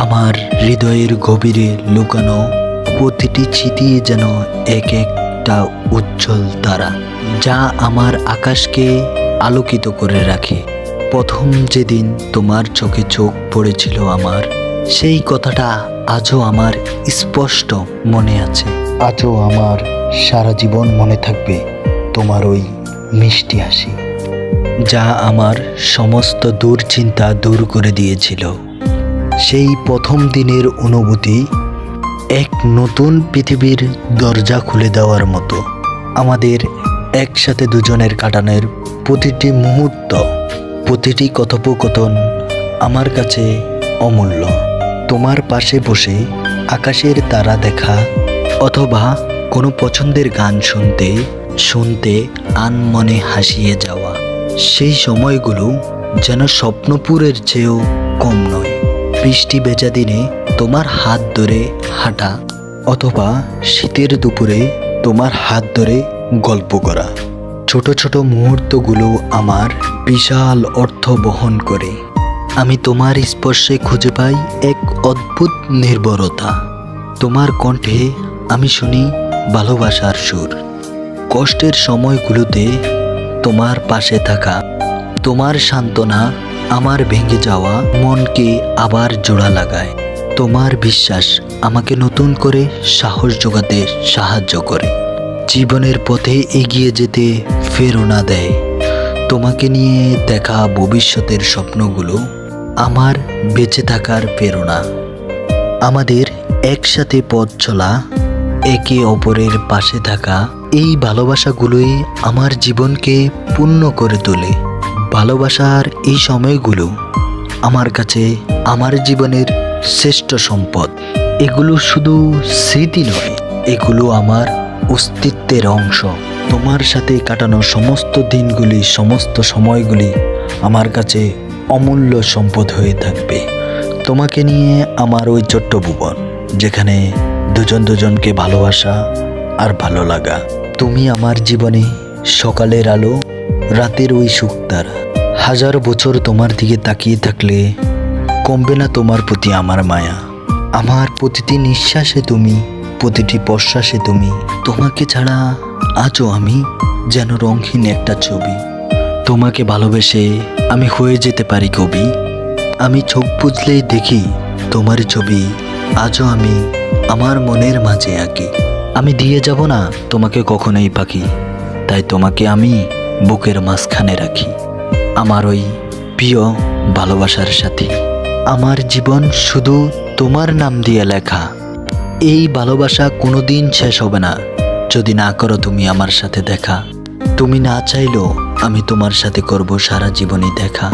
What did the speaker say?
আমার হৃদয়ের গভীরে লুকানো প্রতিটি স্মৃতি যেন এক একটা উজ্জ্বল তারা, যা আমার আকাশকে আলোকিত করে রাখে। প্রথম যেদিন তোমার চোখে চোখ পড়েছিল আমার, সেই কথাটা আজও আমার স্পষ্ট মনে আছে। আজও আমার সারা জীবন মনে থাকবে তোমার ওই মিষ্টি হাসি, যা আমার সমস্ত দুশ্চিন্তা দূর করে দিয়েছিল। সেই প্রথম দিনের অনুভূতি এক নতুন পৃথিবীর দরজা খুলে দেওয়ার মতো। আমাদের একসাথে দুজনের কাটানোর প্রতিটি মুহূর্ত, প্রতিটি কথোপকথন আমার কাছে অমূল্য। তোমার পাশে বসে আকাশের তারা দেখা অথবা কোনো পছন্দের গান শুনতে শুনতে আনমনে হাসিয়ে যাওয়া, সেই সময়গুলো যেন স্বপ্নপুরের চেয়েও কম নয়। বৃষ্টি ভেজা দিনে তোমার হাত ধরে হাঁটা অথবা শীতের দুপুরে তোমার হাত ধরে গল্প করা, ছোট ছোট মুহূর্তগুলো আমার বিশাল অর্থ বহন করে। আমি তোমার স্পর্শে খুঁজে পাই এক অদ্ভুত নির্ভরতা। তোমার কণ্ঠে আমি শুনি ভালোবাসার সুর। কষ্টের সময়গুলোতে তোমার পাশে থাকা, তোমার সান্ত্বনা আমার ভেঙে যাওয়া মনকে আবার জোড়া লাগায়। তোমার বিশ্বাস আমাকে নতুন করে সাহস জোগাতে সাহায্য করে, জীবনের পথে এগিয়ে যেতে প্রেরণা দেয়। তোমাকে নিয়ে দেখা ভবিষ্যতের স্বপ্নগুলো আমার বেঁচে থাকার প্রেরণা। আমাদের একসাথে পথ চলা, একে অপরের পাশে থাকা, এই ভালোবাসাগুলোই আমার জীবনকে পূর্ণ করে তোলে। ভালোবাসার এই সময়গুলো আমার কাছে আমার জীবনের শ্রেষ্ঠ সম্পদ। এগুলো শুধু স্মৃতি নয়, এগুলো আমার অস্তিত্বের অংশ। তোমার সাথে কাটানো সমস্ত দিনগুলি, সমস্ত সময়গুলি আমার কাছে অমূল্য সম্পদ হয়ে থাকবে। তোমাকে নিয়ে আমার ওই ছোট্ট ভুবন, যেখানে দুজন দুজনকে ভালোবাসা আর ভালো লাগা। তুমি আমার জীবনে সকালের আলো, রাতের ওই সুখতারা। হাজার বছর তোমার দিকে তাকিয়ে থাকলে কমবে না তোমার প্রতি আমার মায়া। আমার প্রতিটি নিঃশ্বাসে তুমি, প্রতিটি প্রশ্বাসে তুমি। তোমাকে ছাড়া আজও আমি যেন রঙহীন একটা ছবি। তোমাকে ভালোবেসে আমি হয়ে যেতে পারি কবি। আমি চোখ বুঝলেই দেখি তোমার ছবি, আজও আমি আমার মনের মাঝে আঁকি। আমি দিয়ে যাব না তোমাকে কখনোই পাখি, তাই তোমাকে আমি বুকের মাঝখানে রাখি, আমার ওই প্রিয় ভালোবাসার সাথী। আমার জীবন শুধু তোমার নাম দিয়ে লেখা। এই ভালোবাসা কোনোদিন শেষ হবে না যদি না করো তুমি আমার সাথে দেখা। তুমি না চাইলেও আমি তোমার সাথে করব সারা জীবনই দেখা।